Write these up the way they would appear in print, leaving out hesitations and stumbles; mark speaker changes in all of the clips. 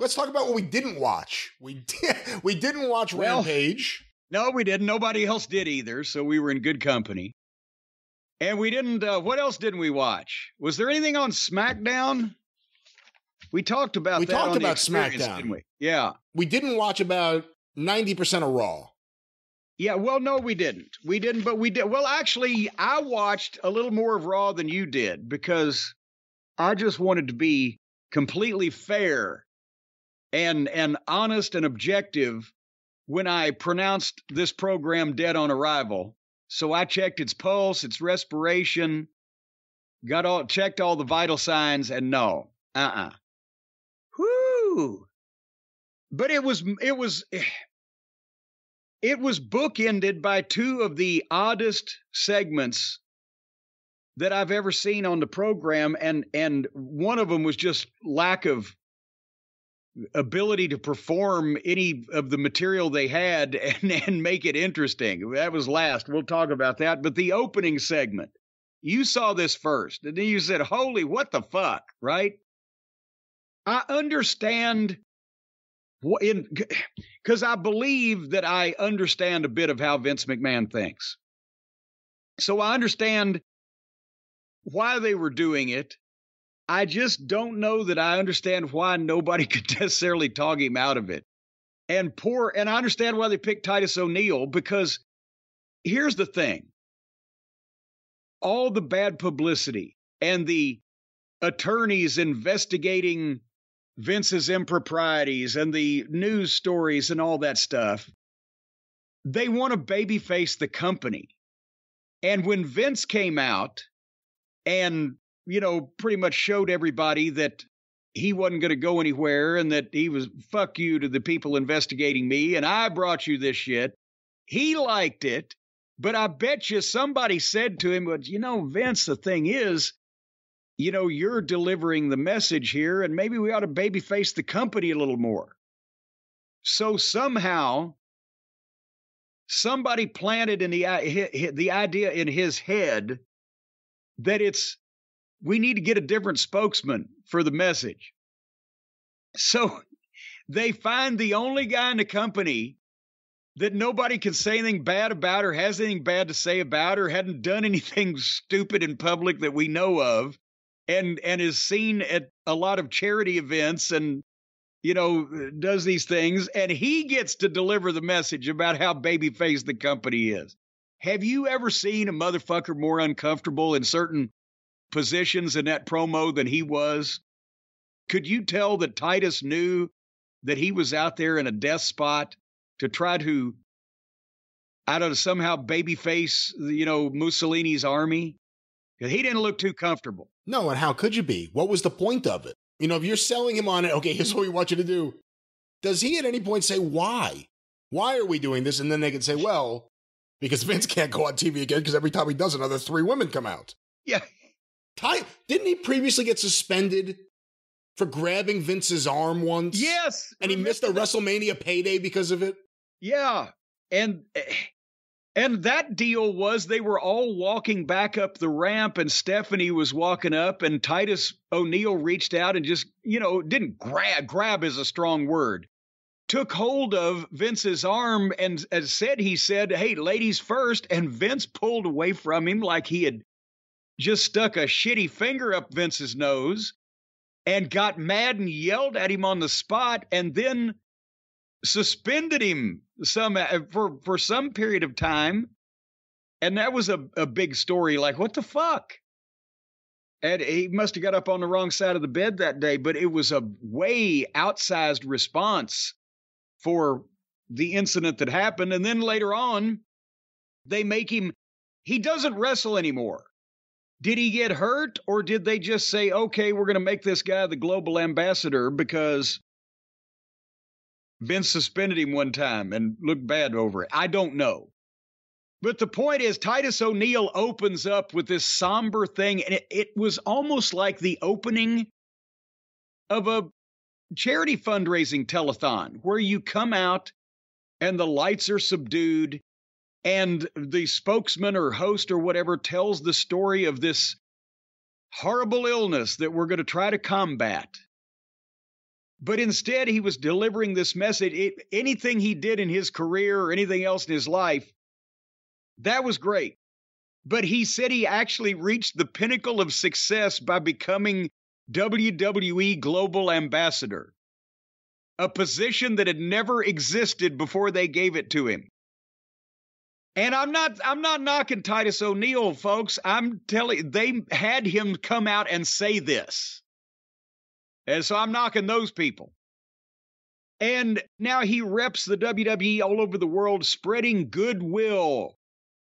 Speaker 1: let's talk about what we didn't watch. We didn't watch Rampage.
Speaker 2: No, we didn't. Nobody else did either, so we were in good company. And we didn't, what else didn't we watch? Was there anything on SmackDown? We talked about
Speaker 1: we
Speaker 2: that
Speaker 1: talked
Speaker 2: on
Speaker 1: about
Speaker 2: the
Speaker 1: SmackDown,
Speaker 2: didn't we? Yeah.
Speaker 1: We didn't watch about 90% of Raw.
Speaker 2: Yeah, well, no, we didn't. We didn't, but we did. Well, actually, I watched a little more of Raw than you did because I just wanted to be completely fair and honest and objective when I pronounced this program dead on arrival. So I checked its pulse, its respiration, checked all the vital signs, and no, Whoo! But it was bookended by two of the oddest segments that I've ever seen on the program, and one of them was just lack of ability to perform any of the material they had and make it interesting. That was last. We'll talk about that. But the opening segment, you saw this first, and then you said, holy, what the fuck, right? I understand because I believe that I understand a bit of how Vince McMahon thinks. So I understand why they were doing it. I just don't know that I understand why nobody could necessarily talk him out of it. And I understand why they picked Titus O'Neil, because here's the thing. All the bad publicity and the attorneys investigating Vince's improprieties and the news stories and all that stuff, they want to babyface the company. And when Vince came out and pretty much showed everybody that he wasn't going to go anywhere and that he was fuck you to the people investigating me and I brought you this shit. He liked it, but I bet you somebody said to him, but Vince, the thing is, you're delivering the message here and maybe we ought to babyface the company a little more. So somehow somebody planted in the idea in his head that we need to get a different spokesman for the message. So they find the only guy in the company that nobody can say anything bad about or has anything bad to say about or hadn't done anything stupid in public that we know of and is seen at a lot of charity events and, does these things. And he gets to deliver the message about how babyface the company is. Have you ever seen a motherfucker more uncomfortable in certain positions in that promo than he was? Could you tell that Titus knew that he was out there in a death spot to try to, somehow babyface, Mussolini's army? He didn't look too comfortable.
Speaker 1: No, and how could you be? What was the point of it? If you're selling him on it, okay, here's what we want you to do. Does he at any point say why? Why are we doing this? And then they can say, well, because Vince can't go on TV again because every time he does another 3 women come out.
Speaker 2: Yeah.
Speaker 1: Didn't he previously get suspended for grabbing Vince's arm once?
Speaker 2: Yes.
Speaker 1: And he missed a WrestleMania payday because of it?
Speaker 2: Yeah. And that deal was they were all walking back up the ramp and Stephanie was walking up and Titus O'Neil reached out and just, didn't grab is a strong word, took hold of Vince's arm and he said, hey, ladies first. And Vince pulled away from him like he had just stuck a shitty finger up Vince's nose and got mad and yelled at him on the spot and then suspended him for some period of time. And that was a big story. Like, what the fuck? And he must have got up on the wrong side of the bed that day, but it was a way outsized response for the incident that happened. And then later on, they make he doesn't wrestle anymore. Did he get hurt or did they just say, okay, we're going to make this guy the global ambassador because Vince suspended him one time and looked bad over it? I don't know. But the point is, Titus O'Neil opens up with this somber thing, and it was almost like the opening of a charity fundraising telethon where you come out and the lights are subdued and the spokesman or host or whatever tells the story of this horrible illness that we're going to try to combat. But instead, he was delivering this message. Anything he did in his career or anything else in his life, that was great. But he said he actually reached the pinnacle of success by becoming WWE Global Ambassador, a position that had never existed before they gave it to him. And I'm not knocking Titus O'Neil, folks. I'm telling you, they had him come out and say this. And so I'm knocking those people. And now he reps the WWE all over the world, spreading goodwill.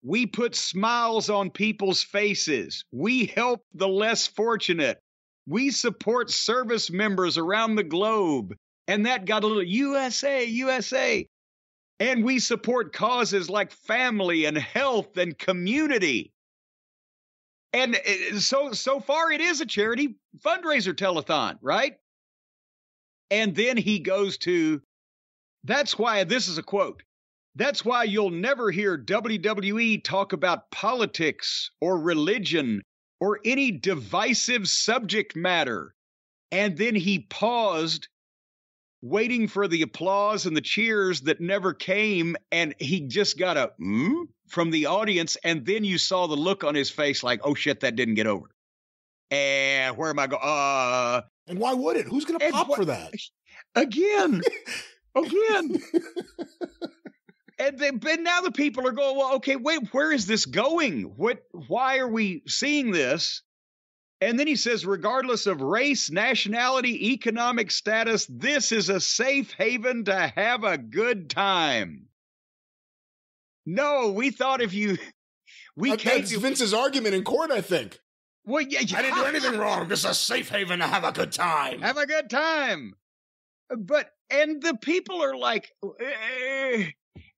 Speaker 2: We put smiles on people's faces. We help the less fortunate. We support service members around the globe. And that got a little USA, USA. And we support causes like family and health and community. And so far it is a charity fundraiser telethon, right? And then he goes to, that's why, this is a quote, that's why you'll never hear WWE talk about politics or religion or any divisive subject matter. And then he paused, waiting for the applause and the cheers that never came, and he just got a from the audience, and then you saw the look on his face like, oh shit, that didn't get over. And where am I going?
Speaker 1: And why would it? Who's going to pop for that?
Speaker 2: Again. And now the people are going, well, okay, wait, where is this going? Why are we seeing this? And then he says, regardless of race, nationality, economic status, this is a safe haven to have a good time. No, we thought if you...
Speaker 1: That's Vince's argument in court, I think.
Speaker 2: Well, yeah,
Speaker 1: I didn't do anything wrong. This is a safe haven to have a good time.
Speaker 2: Have a good time. And the people are like...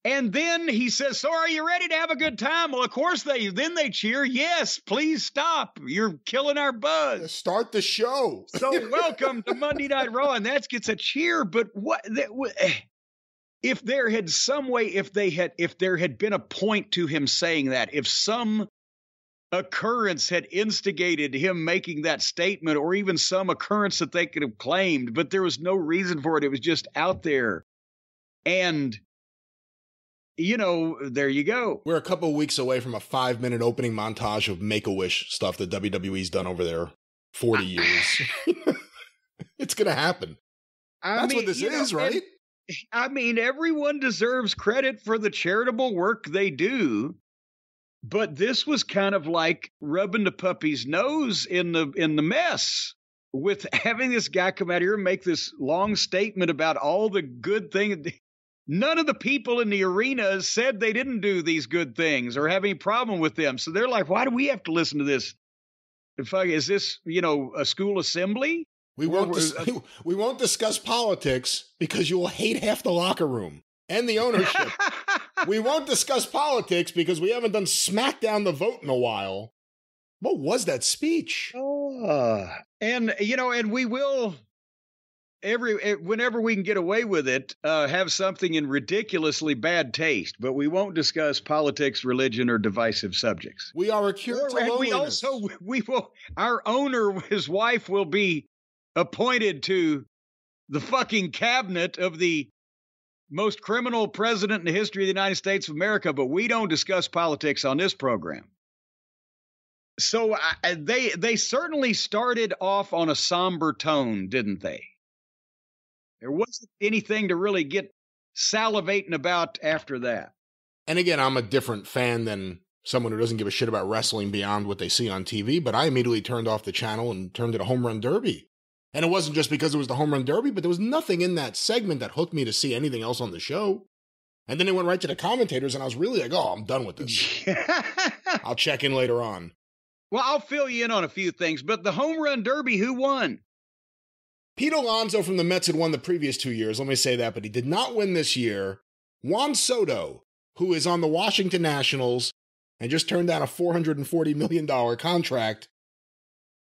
Speaker 2: And then he says, so are you ready to have a good time? Well, of course they cheer. Yes, please stop. You're killing our buzz.
Speaker 1: Start the show.
Speaker 2: So welcome to Monday Night Raw. And that gets a cheer. But if there had some way, if there had been a point to him saying that, if some occurrence had instigated him making that statement, or even some occurrence that they could have claimed, but there was no reason for it. It was just out there. And there you go.
Speaker 1: We're a couple of weeks away from a 5-minute opening montage of Make-A-Wish stuff that WWE's done over there 40 years. It's going to happen. That's what this is, right?
Speaker 2: Everyone deserves credit for the charitable work they do, but this was kind of like rubbing the puppy's nose in the mess with having this guy come out here and make this long statement about all the good things. None of the people in the arena said they didn't do these good things or have any problem with them. So they're like, why do we have to listen to this? Is this, a school assembly?
Speaker 1: We won't discuss politics because you will hate half the locker room and the ownership. We won't discuss politics because we haven't done SmackDown the vote in a while. What was that speech?
Speaker 2: And we will... whenever we can get away with it, have something in ridiculously bad taste, but we won't discuss politics, religion, or divisive subjects.
Speaker 1: We are a cure to loneliness.
Speaker 2: We will, our owner, his wife, will be appointed to the fucking cabinet of the most criminal president in the history of the United States of America, but we don't discuss politics on this program. So they certainly started off on a somber tone, didn't they? There wasn't anything to really get salivating about after that.
Speaker 1: And again, I'm a different fan than someone who doesn't give a shit about wrestling beyond what they see on TV, but I immediately turned off the channel and turned to the Home Run Derby. And it wasn't just because it was the Home Run Derby, but there was nothing in that segment that hooked me to see anything else on the show. And then it went right to the commentators, and I was really like, oh, I'm done with this. I'll check in later on.
Speaker 2: Well, I'll fill you in on a few things, but the Home Run Derby, who won?
Speaker 1: Pete Alonso from the Mets had won the previous 2 years, let me say that, but he did not win this year. Juan Soto, who is on the Washington Nationals and just turned down a $440 million contract.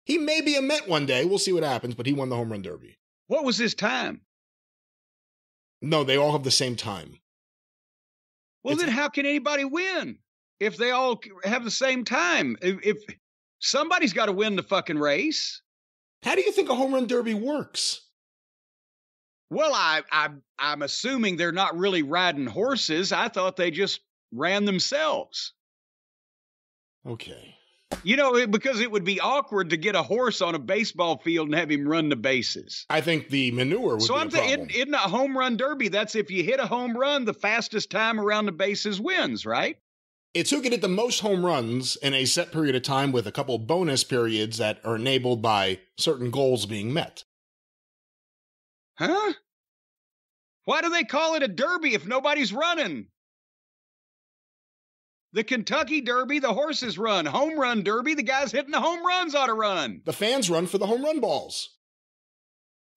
Speaker 1: He may be a Met one day, we'll see what happens, but he won the Home Run Derby.
Speaker 2: What was his time?
Speaker 1: No, they all have the same time.
Speaker 2: Well, then how can anybody win if they all have the same time? If somebody's got to win the fucking race.
Speaker 1: How do you think a Home Run Derby works?
Speaker 2: Well, I'm assuming they're not really riding horses. I thought they just ran themselves.
Speaker 1: Okay.
Speaker 2: You know, because it would be awkward to get a horse on a baseball field and have him run the bases.
Speaker 1: I think the manure would be a problem.
Speaker 2: Isn't a home run derby? That's if you hit a home run, the fastest time around the bases wins, right?
Speaker 1: It's who can hit the most home runs in a set period of time with a couple bonus periods that are enabled by certain goals being met.
Speaker 2: Huh? Why do they call it a derby if nobody's running? The Kentucky Derby, the horses run. Home run derby, the guys hitting the home runs ought to run.
Speaker 1: The fans run for the home run balls.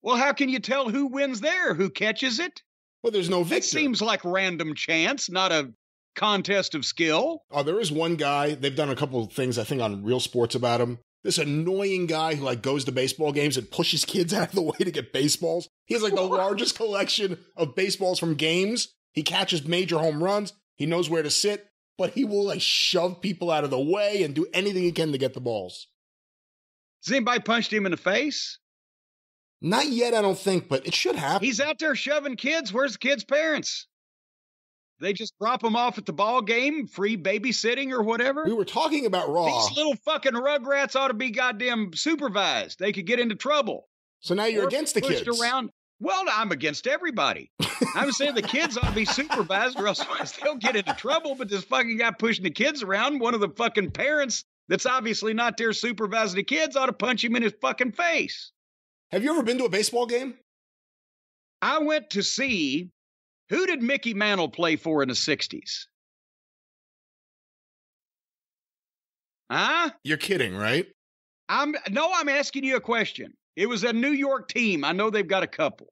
Speaker 2: Well, how can you tell who wins there? Who catches it?
Speaker 1: Well, there's no victor.
Speaker 2: It seems like random chance, not a contest of skill.
Speaker 1: Oh, there is one guy. They've done a couple of things, I think, on Real Sports about him. This annoying guy who goes to baseball games and pushes kids out of the way to get baseballs. He has the largest collection of baseballs from games. He catches major home runs. He knows where to sit. But he will shove people out of the way and do anything he can to get the balls.
Speaker 2: Has anybody punched him in the face?
Speaker 1: Not yet, I don't think, but it should happen.
Speaker 2: He's out there shoving kids. Where's the kids' parents? They just drop them off at the ball game, free babysitting or whatever?
Speaker 1: We were talking about Raw.
Speaker 2: These little fucking rugrats ought to be goddamn supervised. They could get into trouble.
Speaker 1: So now you're against the kids.
Speaker 2: Around. Well, I'm against everybody. I'm saying the kids ought to be supervised or else they'll get into trouble. But this fucking guy pushing the kids around, one of the fucking parents that's obviously not there supervising the kids ought to punch him in his fucking face.
Speaker 1: Have you ever been to a baseball game?
Speaker 2: I went to see, who did Mickey Mantle play for in the 60s? Huh?
Speaker 1: You're kidding, right?
Speaker 2: I'm asking you a question. It was a New York team. I know they've got a couple.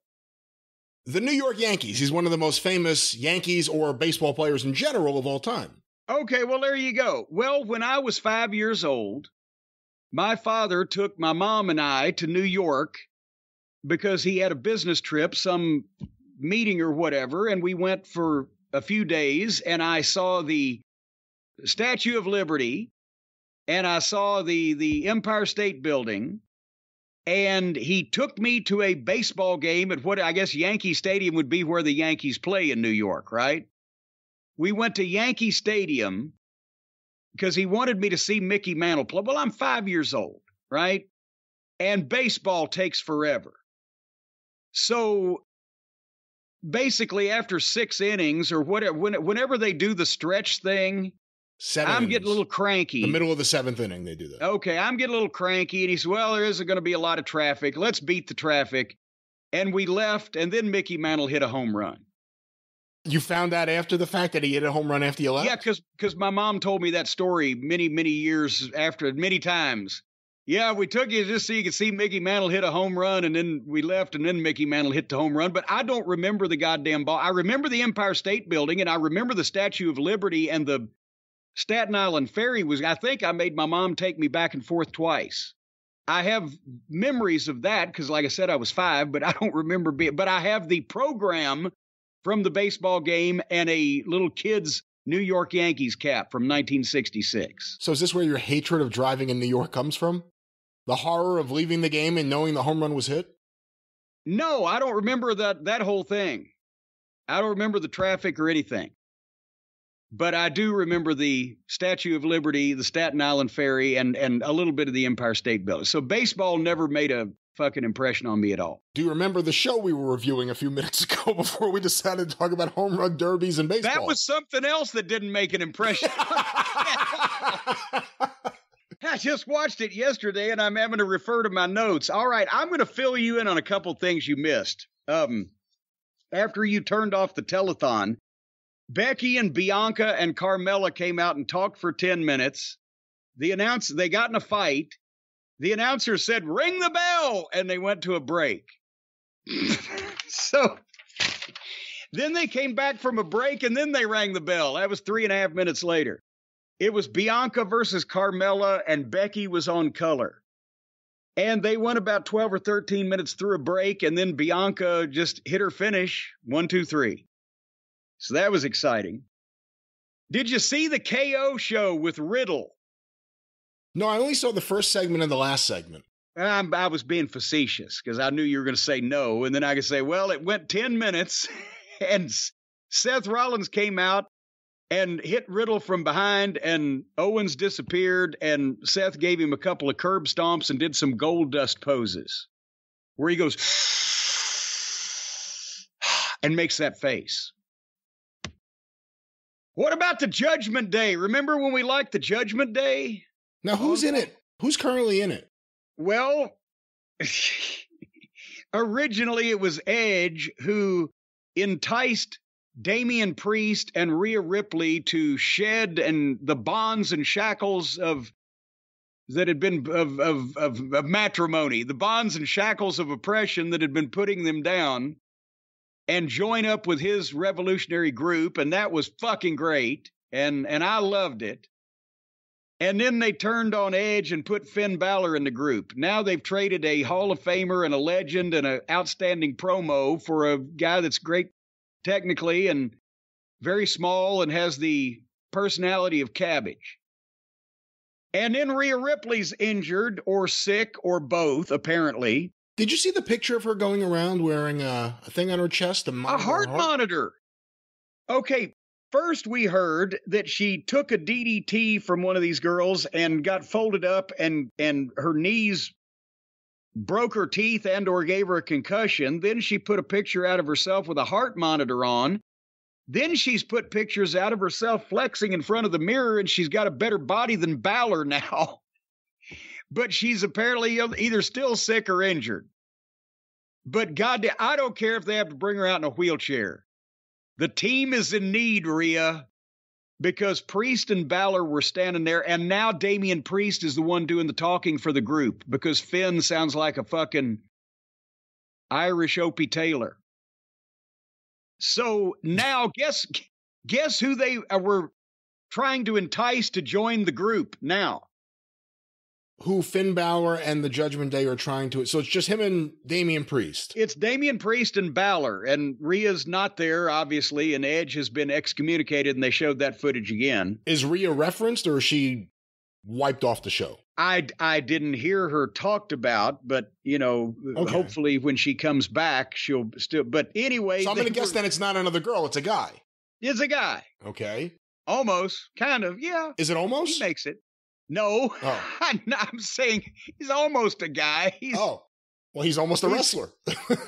Speaker 1: The New York Yankees. He's one of the most famous Yankees or baseball players in general of all time.
Speaker 2: Okay, well, there you go. Well, when I was 5 years old, my father took my mom and I to New York because he had a business trip, some meeting or whatever, and we went for a few days, and I saw the Statue of Liberty, and I saw the Empire State Building, and he took me to a baseball game at what I guess Yankee Stadium would be where the Yankees play in New York, right? We went to Yankee Stadium because he wanted me to see Mickey Mantle play. Well, I'm 5 years old, right? And baseball takes forever. So basically after 6 innings or whatever, whenever they do the stretch thing,
Speaker 1: 7
Speaker 2: I'm
Speaker 1: innings.
Speaker 2: getting a little cranky.
Speaker 1: The middle of the 7th inning, they do that.
Speaker 2: Okay, I'm getting a little cranky. And he said, well, there isn't going to be a lot of traffic. Let's beat the traffic. And we left, and then Mickey Mantle hit a home run.
Speaker 1: You found out after the fact that he hit a home run after you left?
Speaker 2: Yeah, because my mom told me that story many, many years after, many times. Yeah, we took you just so you could see Mickey Mantle hit a home run, and then we left, and then Mickey Mantle hit the home run. But I don't remember the goddamn ball. I remember the Empire State Building, and I remember the Statue of Liberty, and the Staten Island Ferry was, I think I made my mom take me back and forth twice. I have memories of that because, like I said, I was 5, but I don't remember but I have the program from the baseball game and a little kid's New York Yankees cap from 1966.
Speaker 1: So is this where your hatred of driving in New York comes from? The horror of leaving the game and knowing the home run was hit?
Speaker 2: No, I don't remember that whole thing. I don't remember the traffic or anything. But I do remember the Statue of Liberty, the Staten Island Ferry, and a little bit of the Empire State Building. So baseball never made a fucking impression on me at all.
Speaker 1: Do you remember the show we were reviewing a few minutes ago before we decided to talk about home run derbies and baseball?
Speaker 2: That was something else that didn't make an impression. I just watched it yesterday, and I'm having to refer to my notes. All right, I'm going to fill you in on a couple things you missed. After you turned off the telethon, Becky and Bianca and Carmella came out and talked for 10 minutes. They got in a fight. The announcer said, ring the bell, and they went to a break. So then they came back from a break, and then they rang the bell. That was 3.5 minutes later. It was Bianca versus Carmella, and Becky was on color. And they went about 12 or 13 minutes through a break, and then Bianca just hit her finish, 1, 2, 3. So that was exciting. Did you see the KO show with Riddle?
Speaker 1: No, I only saw the first segment and the last segment.
Speaker 2: I was being facetious because I knew you were going to say no. And then I could say, well, it went 10 minutes and Seth Rollins came out and hit Riddle from behind and Owens disappeared and Seth gave him a couple of curb stomps and did some gold dust poses where he goes and makes that face. What about the Judgment Day? Remember when we liked the Judgment Day?
Speaker 1: Now, who's in it? Who's currently in it?
Speaker 2: Well, originally it was Edge who enticed Damian Priest and Rhea Ripley to shed and the bonds and shackles that had been of matrimony, the bonds and shackles of oppression that had been putting them down, and join up with his revolutionary group, and that was fucking great, and I loved it. And then they turned on Edge and put Finn Balor in the group. Now they've traded a Hall of Famer and a legend and an outstanding promo for a guy that's great technically and very small and has the personality of cabbage. And then Rhea Ripley's injured or sick or both, apparently.
Speaker 1: Did you see the picture of her going around wearing a thing on her chest?
Speaker 2: A heart monitor. Okay. First, we heard that she took a DDT from one of these girls and got folded up and her knees broke her teeth and or gave her a concussion. Then she put a picture out of herself with a heart monitor on. Then she's put pictures out of herself flexing in front of the mirror, and she's got a better body than Balor now. But she's apparently either still sick or injured. But goddamn, I don't care if they have to bring her out in a wheelchair. The team is in need, Rhea, because Priest and Balor were standing there, and now Damian Priest is the one doing the talking for the group because Finn sounds like a fucking Irish Opie Taylor. So now guess who they were trying to entice to join the group now?
Speaker 1: Who Finn Balor and the Judgment Day are trying to... So it's just him and Damian Priest.
Speaker 2: It's Damian Priest and Balor, and Rhea's not there, obviously, and Edge has been excommunicated, and they showed that footage again.
Speaker 1: Is Rhea referenced, or is she wiped off the show?
Speaker 2: I didn't hear her talked about, but, you know, Hopefully when she comes back, she'll still... But anyway...
Speaker 1: So I'm going to guess then it's not another girl, it's a guy.
Speaker 2: It's a guy.
Speaker 1: Okay.
Speaker 2: Almost. Kind of, yeah.
Speaker 1: Is it almost?
Speaker 2: He makes it. No, I'm saying he's almost a guy.
Speaker 1: Well, he's almost a wrestler.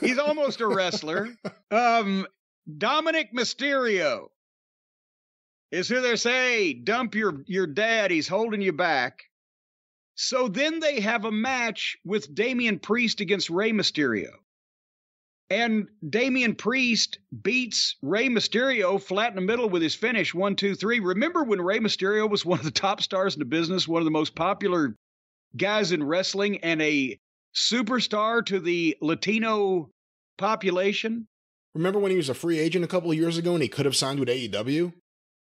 Speaker 2: He's almost a wrestler. Dominic Mysterio is who they say, dump your dad, he's holding you back. So then they have a match with Damian Priest against Rey Mysterio. And Damian Priest beats Rey Mysterio flat in the middle with his finish, 1, 2, 3. Remember when Rey Mysterio was one of the top stars in the business, one of the most popular guys in wrestling, and a superstar to the Latino population?
Speaker 1: Remember when he was a free agent a couple of years ago and he could have signed with AEW?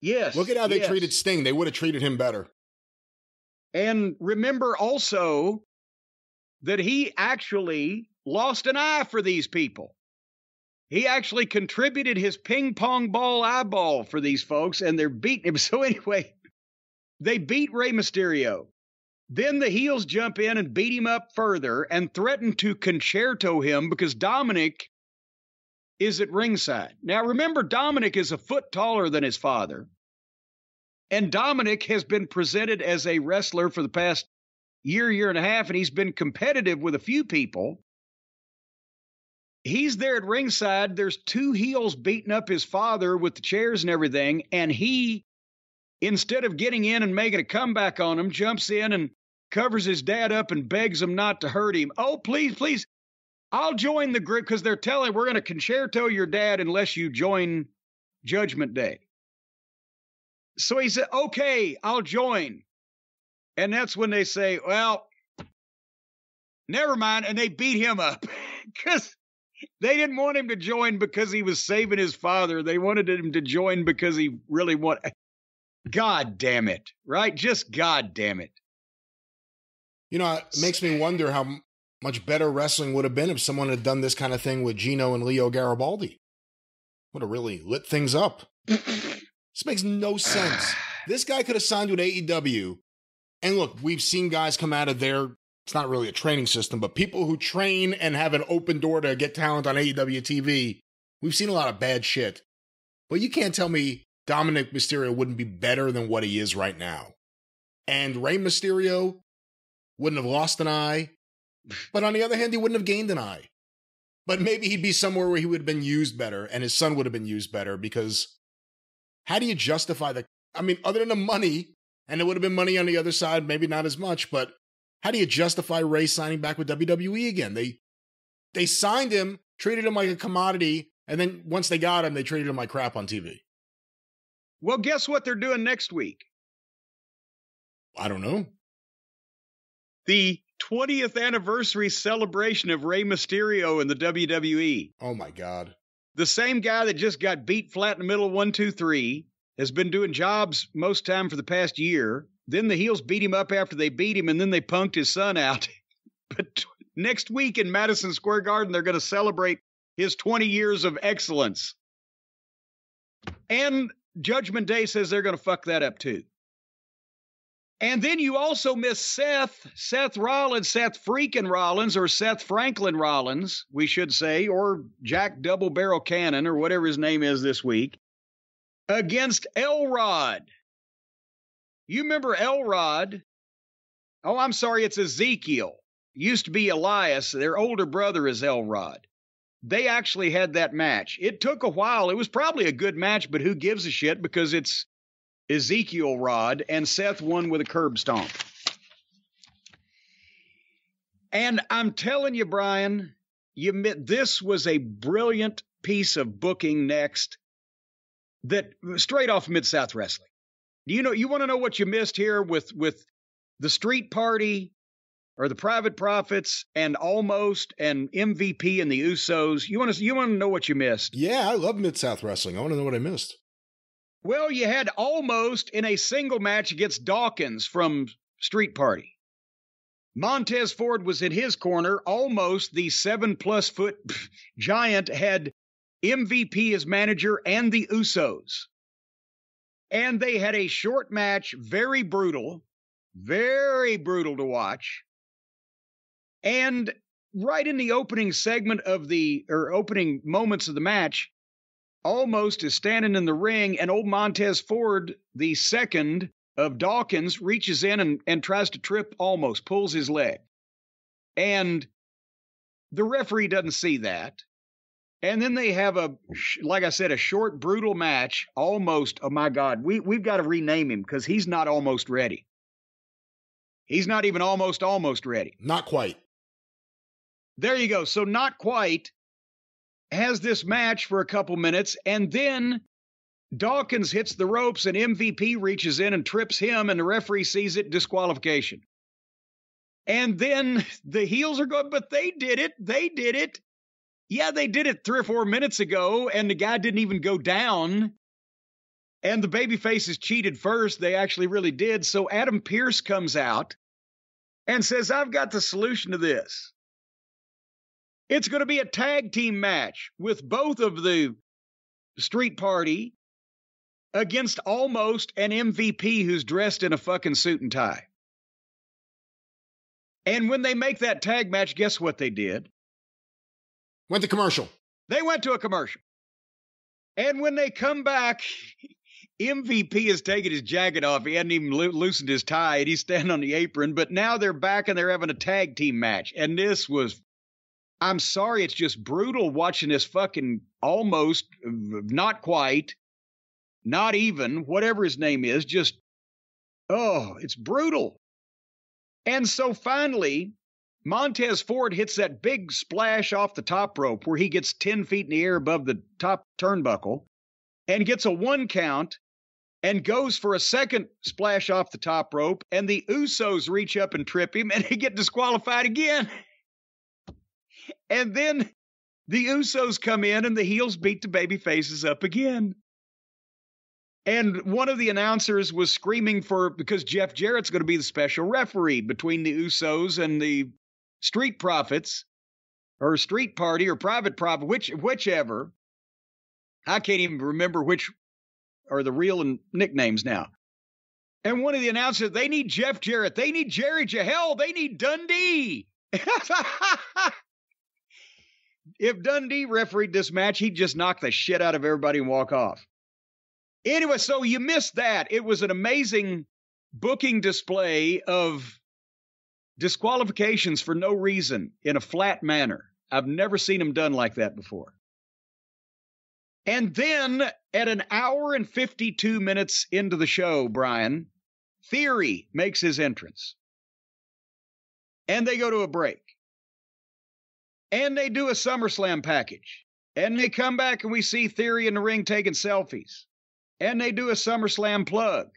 Speaker 2: Yes.
Speaker 1: Look at how they treated Sting. They would have treated him better.
Speaker 2: And remember also that he actually lost an eye for these people. He actually contributed his ping pong ball eyeball for these folks, and they're beating him. So anyway, they beat Rey Mysterio. Then the heels jump in and beat him up further and threaten to concerto him because Dominic is at ringside. Now remember, Dominic is a foot taller than his father. And Dominic has been presented as a wrestler for the past year and a half, and he's been competitive with a few people. He's there at ringside. There's 2 heels beating up his father with the chairs and everything. And he, instead of getting in and making a comeback on him, jumps in and covers his dad up and begs him not to hurt him. Oh, please, I'll join the group because they're telling we're going to concerto your dad unless you join Judgment Day. So he said, okay, I'll join. And that's when they say, well, never mind. And they beat him up because they didn't want him to join because he was saving his father. They wanted him to join because he really wanted. God damn it, right? Just God damn it.
Speaker 1: You know, it makes me wonder how much better wrestling would have been if someone had done this kind of thing with Gino and Leo Garibaldi. Would have really lit things up. This makes no sense. This guy could have signed with AEW. And look, we've seen guys come out of their it's not really a training system, but people who train and have an open door to get talent on AEW TV, we've seen a lot of bad shit. But you can't tell me Dominic Mysterio wouldn't be better than what he is right now. And Rey Mysterio wouldn't have lost an eye, but on the other hand, he wouldn't have gained an eye. But maybe he'd be somewhere where he would have been used better, and his son would have been used better, because how do you justify other than the money, and there would have been money on the other side, maybe not as much, but how do you justify Ray signing back with WWE again? They signed him, treated him like a commodity, and then once they got him, they treated him like crap on TV.
Speaker 2: Well, guess what they're doing next week?
Speaker 1: I don't know.
Speaker 2: The 20th anniversary celebration of Rey Mysterio in the WWE.
Speaker 1: Oh, my God.
Speaker 2: The same guy that just got beat flat in the middle of 1, 2, 3 has been doing jobs most time for the past year. Then the heels beat him up after they beat him, and then they punked his son out. But next week in Madison Square Garden, they're going to celebrate his 20 years of excellence. And Judgment Day says they're going to fuck that up too. And then you also miss Seth freaking Rollins, or Seth Franklin Rollins, we should say, or Jack Double Barrel Cannon, or whatever his name is this week, against Elrod. You remember Elrod? Oh, I'm sorry, it's Ezekiel. Used to be Elias. Their older brother is Elrod. They actually had that match. It took a while. It was probably a good match, but who gives a shit, because it's Ezekiel Rod, and Seth won with a curb stomp. And I'm telling you, Brian, this was a brilliant piece of booking next, that straight off Mid-South Wrestling. You want to know what you missed here with the Street Party, or the Private Profits, and Almost, and MVP and the Usos? You want to know what you missed?
Speaker 1: Yeah, I love Mid-South Wrestling. I want to know what I missed.
Speaker 2: Well, you had Almost in a single match against Dawkins from Street Party. Montez Ford was in his corner. Almost, the 7+ foot giant, had MVP as manager and the Usos. And they had a short match, very brutal to watch. And right in the opening segment opening moments of the match, Almost is standing in the ring, and old Montez Ford, the second of Dawkins, reaches in and tries to trip Almost, pulls his leg. And the referee doesn't see that. And then they have like I said, a short, brutal match. Almost, oh my God, we've got to rename him, because he's not almost ready. He's not even almost ready.
Speaker 1: Not quite.
Speaker 2: There you go. So Not Quite has this match for a couple minutes, and then Dawkins hits the ropes, and MVP reaches in and trips him, and the referee sees it, disqualification. And then the heels are going, but they did it. Yeah, they did it 3 or 4 minutes ago, and the guy didn't even go down. And the babyfaces cheated first. They actually really did. So Adam Pearce comes out and says, I've got the solution to this. It's going to be a tag team match with both of the Street Party against Almost and MVP, who's dressed in a fucking suit and tie. And when they make that tag match, guess what they did?
Speaker 1: Went to commercial.
Speaker 2: They went to a commercial. And when they come back, MVP is taking his jacket off. He hadn't even loosened his tie, and he's standing on the apron. But now they're back, and they're having a tag team match. And this was, I'm sorry, it's just brutal watching this fucking Almost, Not Quite, Not Even, whatever his name is, just, oh, it's brutal. And so finally, Montez Ford hits that big splash off the top rope where he gets 10 feet in the air above the top turnbuckle and gets a 1 count and goes for a second splash off the top rope, and the Usos reach up and trip him, and they get disqualified again. And then the Usos come in, and the heels beat the baby faces up again. And one of the announcers was screaming because Jeff Jarrett's going to be the special referee between the Usos and the Street Profits, or Street Party, or Private Profit, whichever. I can't even remember which are the real nicknames now. And one of the announcers, they need Jeff Jarrett. They need Jerry Hell. They need Dundee. If Dundee refereed this match, he'd just knock the shit out of everybody and walk off. Anyway, so you missed that. It was an amazing booking display of disqualifications for no reason in a flat manner. I've never seen them done like that before. And then at an hour and 52 minutes into the show, Brian, Theory makes his entrance. And they go to a break. And they do a SummerSlam package. And they come back and we see Theory in the ring taking selfies. And they do a SummerSlam plug.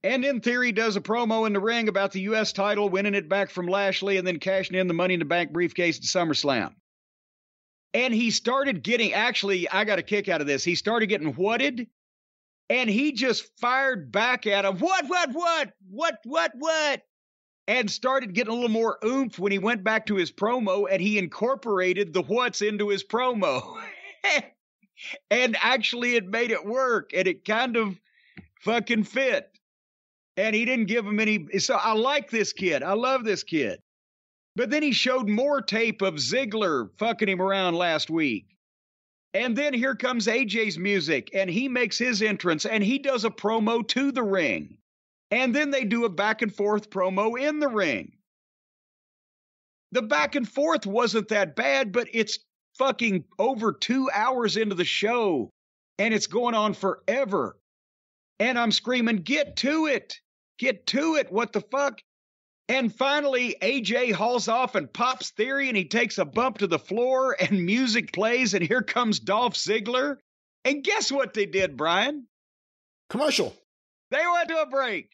Speaker 2: And then Theory does a promo in the ring about the U.S. title, winning it back from Lashley, and then cashing in the Money in the Bank briefcase at SummerSlam. And he started getting, actually, I got a kick out of this. He started getting whatted, and he just fired back at him. What? And started getting a little more oomph when he went back to his promo, and he incorporated the what's into his promo. And actually it made it work, and it kind of fucking fit. And he didn't give him any. So I like this kid. I love this kid. But then he showed more tape of Ziggler fucking him around last week. And then here comes AJ's music, and he makes his entrance, and he does a promo to the ring. And then they do a back and forth promo in the ring. The back and forth wasn't that bad, but it's fucking over 2 hours into the show, and it's going on forever. And I'm screaming, get to it. Get to it. What the fuck? And finally, AJ hauls off and pops Theory, and he takes a bump to the floor, and music plays, and here comes Dolph Ziggler. And guess what they did, Brian?
Speaker 1: Commercial.
Speaker 2: They went to a break.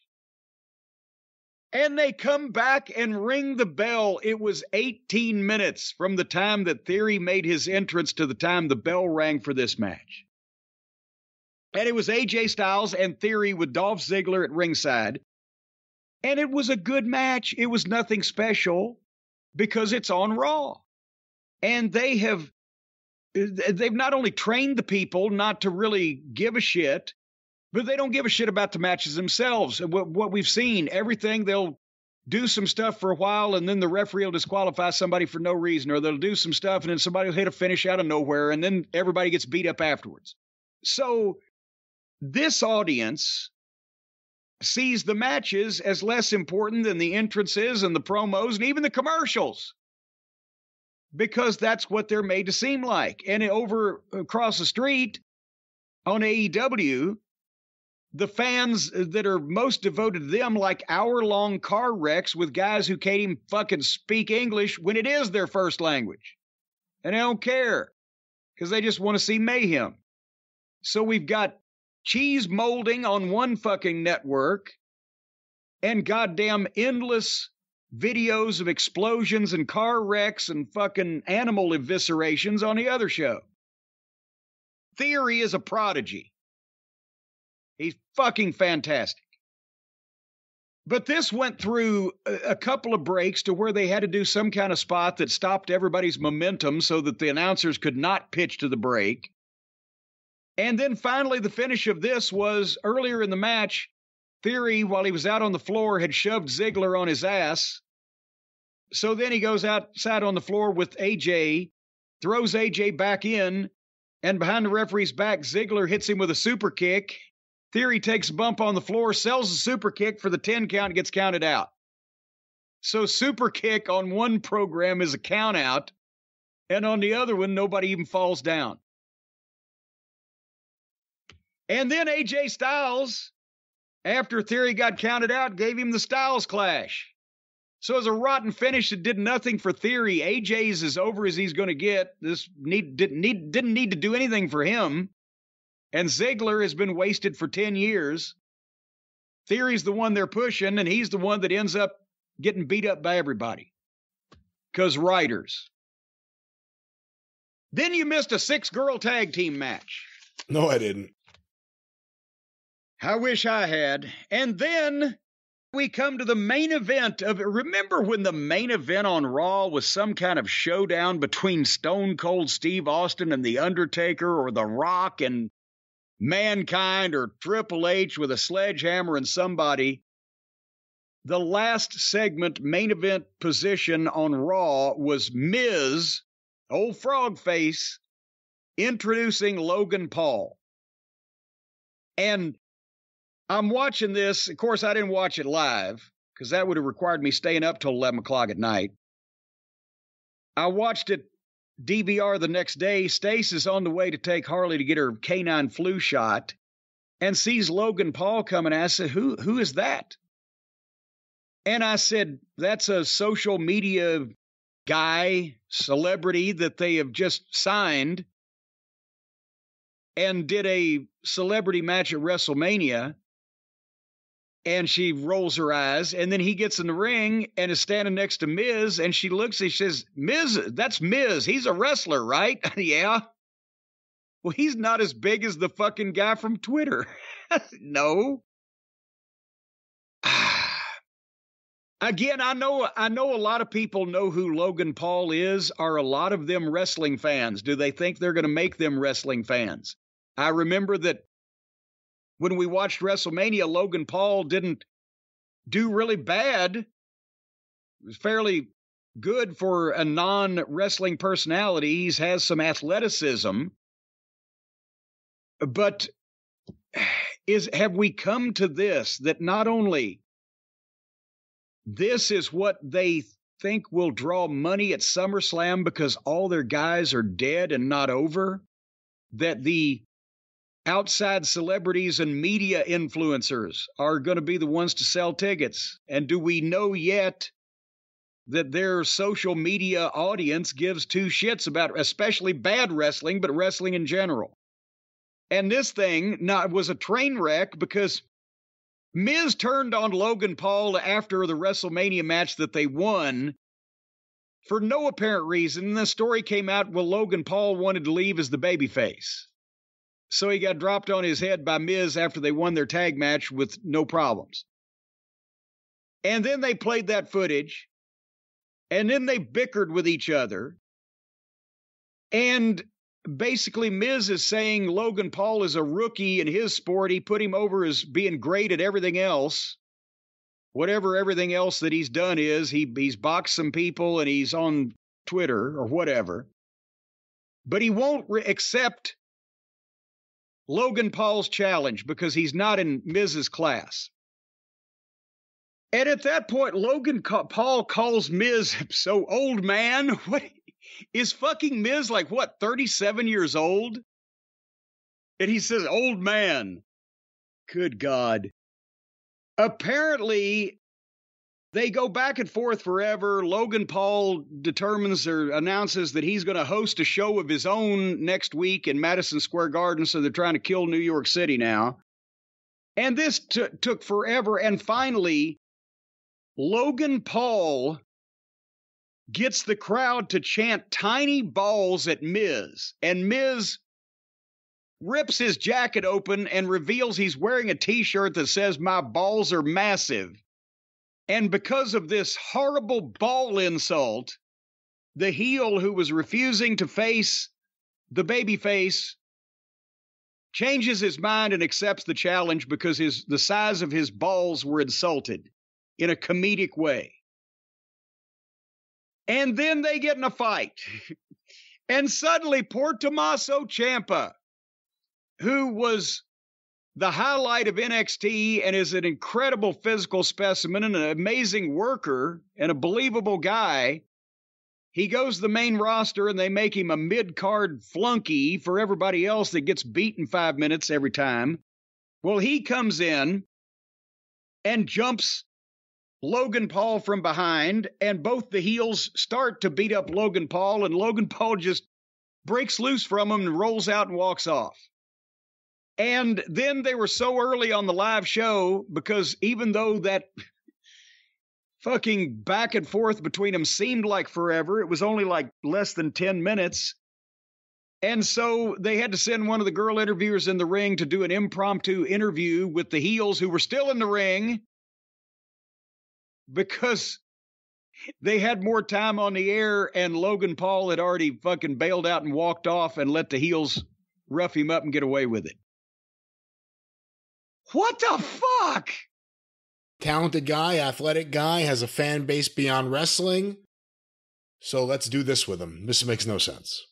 Speaker 2: And they come back and ring the bell. It was 18 minutes from the time that Theory made his entrance to the time the bell rang for this match. And it was AJ Styles and Theory with Dolph Ziggler at ringside. And it was a good match. It was nothing special because it's on Raw. And they've not only trained the people not to really give a shit, but they don't give a shit about the matches themselves. What we've seen, everything, they'll do some stuff for a while, and then the referee will disqualify somebody for no reason, or they'll do some stuff, and then somebody will hit a finish out of nowhere, and then everybody gets beat up afterwards. So this audience sees the matches as less important than the entrances and the promos and even the commercials, because that's what they're made to seem like. And over across the street on AEW, the fans that are most devoted to them like hour-long car wrecks with guys who can't even fucking speak English when it is their first language. And they don't care because they just want to see mayhem. So we've got cheese molding on one fucking network and goddamn endless videos of explosions and car wrecks and fucking animal eviscerations on the other show. Theory is a prodigy. He's fucking fantastic. But this went through a couple of breaks to where they had to do some kind of spot that stopped everybody's momentum so that the announcers could not pitch to the break. And then finally, the finish of this was earlier in the match, Theory, while he was out on the floor, had shoved Ziggler on his ass. So then he goes outside on the floor with AJ, throws AJ back in, and behind the referee's back, Ziggler hits him with a super kick. Theory takes a bump on the floor, sells a super kick for the 10 count, and gets counted out. So super kick on one program is a count out, and on the other one, nobody even falls down. And then AJ Styles, after Theory got counted out, gave him the Styles Clash. So as a rotten finish that did nothing for Theory, AJ's as over as he's going to get. This didn't need to do anything for him. And Ziggler has been wasted for 10 years. Theory's the one they're pushing, and he's the one that ends up getting beat up by everybody. Because writers. Then you missed a 6-girl tag team match.
Speaker 1: No, I didn't.
Speaker 2: I wish I had. And then we come to the main event of it. Remember when the main event on Raw was some kind of showdown between Stone Cold Steve Austin and The Undertaker, or The Rock and Mankind or Triple H with a sledgehammer and somebody. The last segment main event position on Raw was Miz, old frog face, introducing Logan Paul. And I'm watching this. Of course, I didn't watch it live because that would have required me staying up till 11 o'clock at night. I watched it DVR the next day. Stace is on the way to take Harley to get her canine flu shot and sees Logan Paul coming. I said, who is that? And I said, that's a social media guy, celebrity that they have just signed and did a celebrity match at WrestleMania. And she rolls her eyes, and then he gets in the ring and is standing next to Miz, and she looks and she says, Miz, that's Miz. He's a wrestler, right? Yeah. Well, he's not as big as the fucking guy from Twitter. No. Again, I know a lot of people know who Logan Paul is. Are a lot of them wrestling fans? Do they think they're going to make them wrestling fans? I remember that when we watched WrestleMania, Logan Paul didn't do really bad. It was fairly good for a non-wrestling personality. He has some athleticism. But have we come to this, that not only this is what they think will draw money at SummerSlam because all their guys are dead and not over, that the outside celebrities and media influencers are going to be the ones to sell tickets? And do we know yet that their social media audience gives two shits about especially bad wrestling, but wrestling in general? And this thing was a train wreck because Miz turned on Logan Paul after the WrestleMania match that they won for no apparent reason. And the story came out, well, Logan Paul wanted to leave as the babyface. So he got dropped on his head by Miz after they won their tag match with no problems. And then they played that footage. And then they bickered with each other. And basically Miz is saying Logan Paul is a rookie in his sport. He put him over as being great at everything else. Whatever everything else that he's done is, he's boxed some people and he's on Twitter or whatever. But he won't accept Logan Paul's challenge because he's not in Miz's class. And at that point, Logan Paul calls Miz, so old man. What is fucking Miz like? What, 37 years old? And he says, old man. Good God. Apparently, they go back and forth forever. Logan Paul determines or announces that he's going to host a show of his own next week in Madison Square Garden. So they're trying to kill New York City now. And this took forever. And finally, Logan Paul gets the crowd to chant tiny balls at Miz. And Miz rips his jacket open and reveals he's wearing a t-shirt that says, "My balls are massive." And because of this horrible ball insult, the heel who was refusing to face the babyface changes his mind and accepts the challenge because the size of his balls were insulted in a comedic way. And then they get in a fight. And suddenly poor Tommaso Ciampa, who was the highlight of NXT and is an incredible physical specimen and an amazing worker and a believable guy, he goes to the main roster and they make him a mid-card flunky for everybody else that gets beaten 5 minutes every time. Well, he comes in and jumps Logan Paul from behind, and both the heels start to beat up Logan Paul, and Logan Paul just breaks loose from him and rolls out and walks off. And then they were so early on the live show because even though that fucking back and forth between them seemed like forever, it was only like less than 10 minutes. And so they had to send one of the girl interviewers in the ring to do an impromptu interview with the heels who were still in the ring because they had more time on the air and Logan Paul had already fucking bailed out and walked off and let the heels rough him up and get away with it. What the fuck?
Speaker 1: Talented guy, athletic guy, has a fan base beyond wrestling. So let's do this with him. This makes no sense.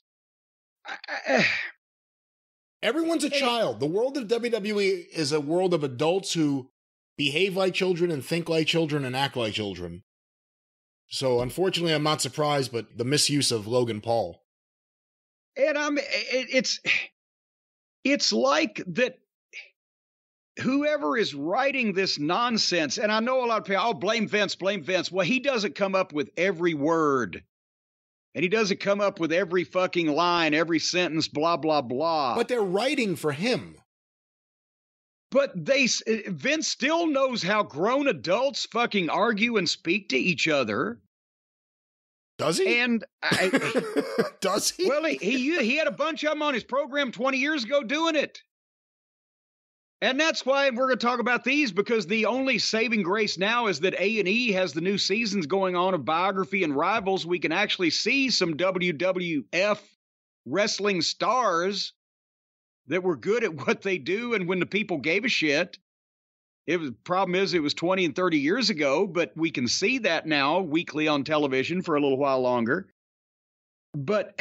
Speaker 1: Everyone's a child. The world of WWE is a world of adults who behave like children and think like children and act like children. So unfortunately, I'm not surprised, but the misuse of Logan Paul.
Speaker 2: And it's like that whoever is writing this nonsense, and I know a lot of people, blame Vince. Well, he doesn't come up with every word. And he doesn't come up with every fucking line, every sentence, blah, blah, blah.
Speaker 1: But they're writing for him.
Speaker 2: But Vince still knows how grown adults fucking argue and speak to each other.
Speaker 1: Does he?
Speaker 2: And
Speaker 1: does he?
Speaker 2: Well, he had a bunch of them on his program 20 years ago doing it. And that's why we're going to talk about these, because the only saving grace now is that A&E has the new seasons going on of Biography and Rivals. We can actually see some WWF wrestling stars that were good at what they do, and when the people gave a shit. Problem is, it was 20 and 30 years ago, but we can see that now weekly on television for a little while longer. But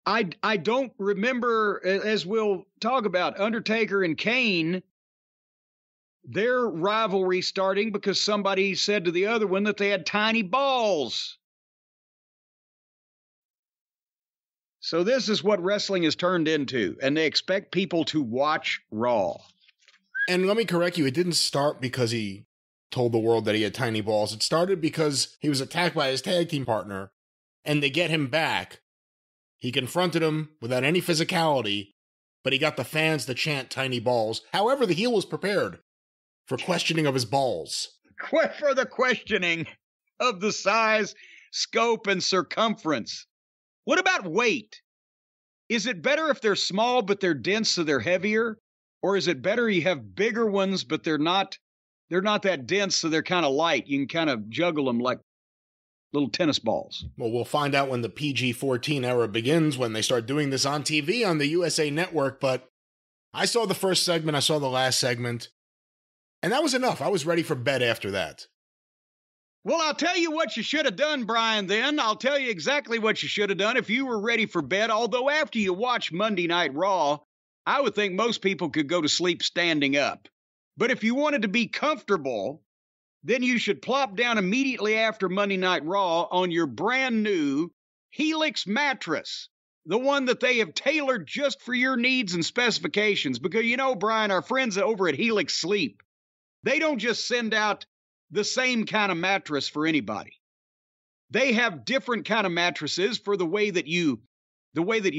Speaker 2: I don't remember, as we'll talk about, Undertaker and Kane, their rivalry starting because somebody said to the other one that they had tiny balls. So this is what wrestling has turned into, and they expect people to watch Raw.
Speaker 1: And let me correct you, it didn't start because he told the world that he had tiny balls. It started because he was attacked by his tag team partner, and they get him back. He confronted him without any physicality, but he got the fans to chant tiny balls. However, the heel was prepared for questioning of his balls.
Speaker 2: For the questioning of the size, scope, and circumference. What about weight? Is it better if they're small but they're dense so they're heavier? Or is it better you have bigger ones but they're not that dense so they're kind of light? You can kind of juggle them like little tennis balls.
Speaker 1: Well, we'll find out when the PG-14 era begins, when they start doing this on TV on the USA Network. But I saw the first segment, I saw the last segment, and that was enough. I was ready for bed after that.
Speaker 2: Well, I'll tell you what you should have done, Brian, then. I'll tell you exactly what you should have done if you were ready for bed. Although after you watch Monday Night Raw, I would think most people could go to sleep standing up. But if you wanted to be comfortable, then you should plop down immediately after Monday Night Raw on your brand new Helix mattress, the one that they have tailored just for your needs and specifications. Because, you know, Brian, our friends over at Helix Sleep, they don't just send out the same kind of mattress for anybody. They have different kind of mattresses for the way that you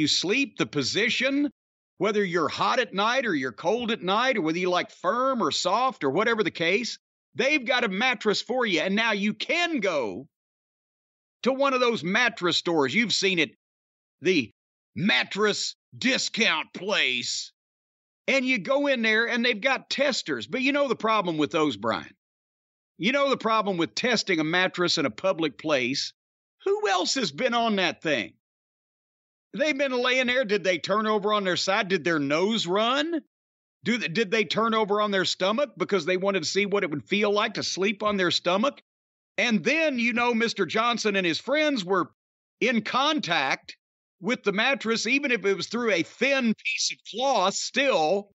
Speaker 2: sleep, the position, whether you're hot at night or you're cold at night, or whether you like firm or soft or whatever the case. They've got a mattress for you. And now you can go to one of those mattress stores. You've seen it, the mattress discount place. And you go in there and they've got testers. But you know the problem with those, Brian. You know the problem with testing a mattress in a public place. Who else has been on that thing? They've been laying there. Did they turn over on their side? Did their nose run? Did they turn over on their stomach because they wanted to see what it would feel like to sleep on their stomach? And then, you know, Mr. Johnson and his friends were in contact with the mattress, even if it was through a thin piece of cloth, still,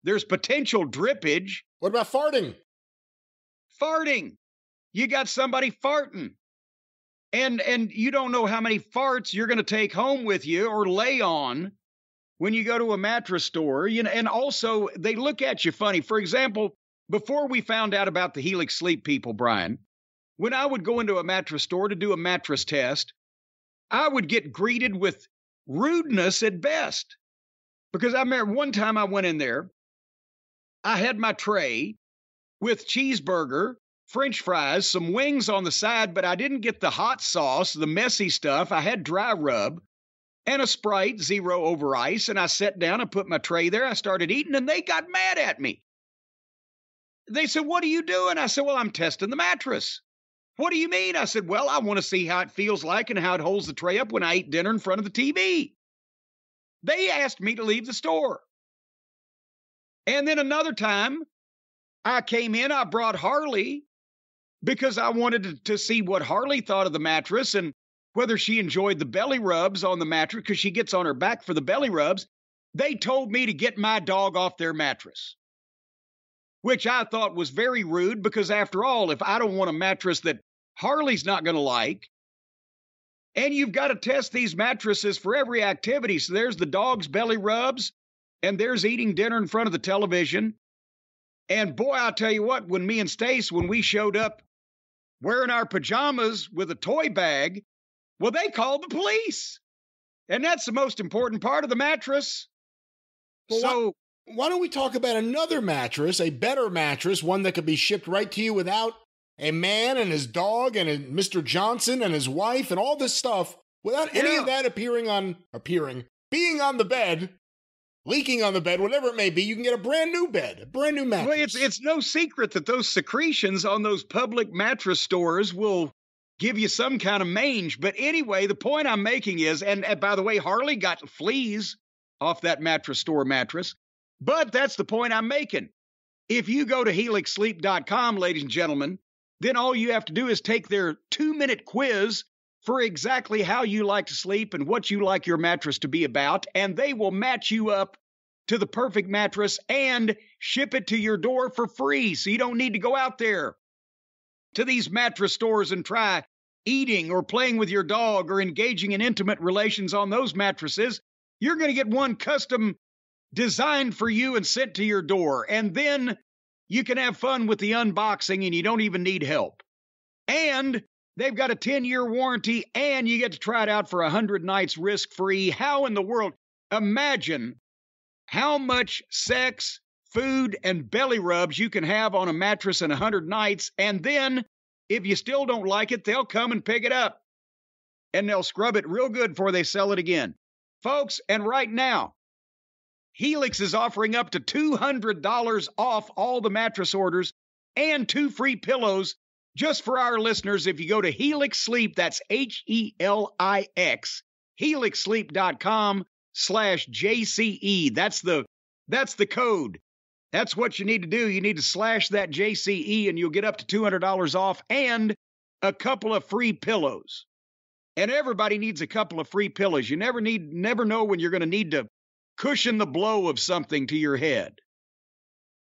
Speaker 2: there's potential drippage.
Speaker 1: What about farting?
Speaker 2: Farting. You got somebody farting. And you don't know how many farts you're going to take home with you or lay on when you go to a mattress store. You know, and also they look at you funny. For example, before we found out about the Helix Sleep people, Brian, when I would go into a mattress store to do a mattress test, I would get greeted with rudeness at best. Because I remember one time I went in there, I had my tray with cheeseburger, French fries, some wings on the side, but I didn't get the hot sauce, the messy stuff. I had dry rub and a Sprite, 0 over ice, and I sat down and put my tray there. I started eating, and they got mad at me. They said, "What are you doing?" I said, "Well, I'm testing the mattress." "What do you mean?" I said, "Well, I want to see how it feels like and how it holds the tray up when I eat dinner in front of the TV." They asked me to leave the store. And then another time, I came in, I brought Harley because I wanted to see what Harley thought of the mattress and whether she enjoyed the belly rubs on the mattress because she gets on her back for the belly rubs. They told me to get my dog off their mattress, which I thought was very rude because, after all, if I don't want a mattress that Harley's not going to like, and you've got to test these mattresses for every activity. So there's the dog's belly rubs, and there's eating dinner in front of the television. And boy, I'll tell you what, when me and Stace, when we showed up wearing our pajamas with a toy bag, well, they called the police. And that's the most important part of the mattress.
Speaker 1: Well,
Speaker 2: so
Speaker 1: why don't we talk about another mattress, a better mattress, one that could be shipped right to you without a man and his dog and Mr. Johnson and his wife and all this stuff, without any of that being on the bed, leaking on the bed, whatever it may be. You can get a brand new bed, a brand new mattress.
Speaker 2: Well, it's no secret that those secretions on those public mattress stores will give you some kind of mange. But anyway, the point I'm making is, and by the way, Harley got fleas off that mattress store mattress. But that's the point I'm making. If you go to helixsleep.com, ladies and gentlemen, then all you have to do is take their 2-minute quiz for exactly how you like to sleep and what you like your mattress to be about, and they will match you up to the perfect mattress and ship it to your door for free. So you don't need to go out there to these mattress stores and try eating or playing with your dog or engaging in intimate relations on those mattresses. You're going to get one custom designed for you and sent to your door. And then you can have fun with the unboxing and you don't even need help. And they've got a 10-year warranty and you get to try it out for 100 nights risk-free. How in the world? Imagine how much sex, food, and belly rubs you can have on a mattress in 100 nights. And then if you still don't like it, they'll come and pick it up. And they'll scrub it real good before they sell it again. Folks, and right now, Helix is offering up to $200 off all the mattress orders and 2 free pillows just for our listeners. If you go to Helix Sleep, that's HELIX, helixsleep.com/JCE. That's the code. That's what you need to do. You need to slash that JCE and you'll get up to $200 off and a couple of free pillows. And everybody needs a couple of free pillows. You never know when you're going to need to cushion the blow of something to your head.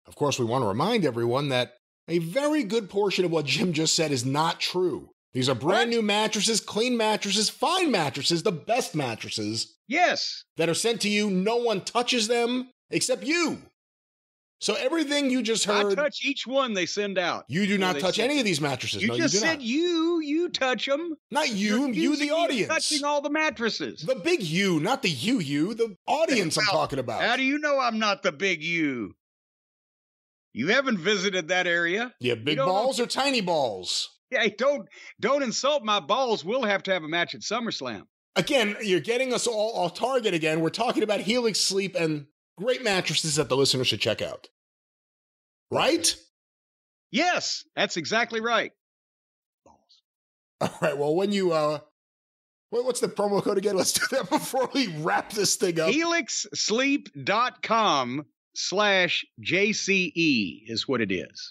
Speaker 1: Of course, we want to remind everyone that a very good portion of what Jim just said is not true. These are brand new mattresses, clean mattresses, fine mattresses, the best mattresses.
Speaker 2: Yes.
Speaker 1: That are sent to you. No one touches them except you. So everything you just heard.
Speaker 2: I touch each one they send out.
Speaker 1: You do not touch any of these mattresses.
Speaker 2: You just said you touch them.
Speaker 1: Not you, you the audience.
Speaker 2: Touching all the mattresses.
Speaker 1: The big you, not the you, the audience I'm talking about.
Speaker 2: How do you know I'm not the big you? You haven't visited that area.
Speaker 1: You have big balls or tiny balls?
Speaker 2: Yeah, don't insult my balls. We'll have to have a match at SummerSlam.
Speaker 1: Again, you're getting us all off target again. We're talking about Helix Sleep and great mattresses that the listener should check out. Right?
Speaker 2: Yes, that's exactly right.
Speaker 1: Balls. All right, well, when you, what's the promo code again? Let's do that before we wrap this thing up.
Speaker 2: HelixSleep.com/JCE is what it is.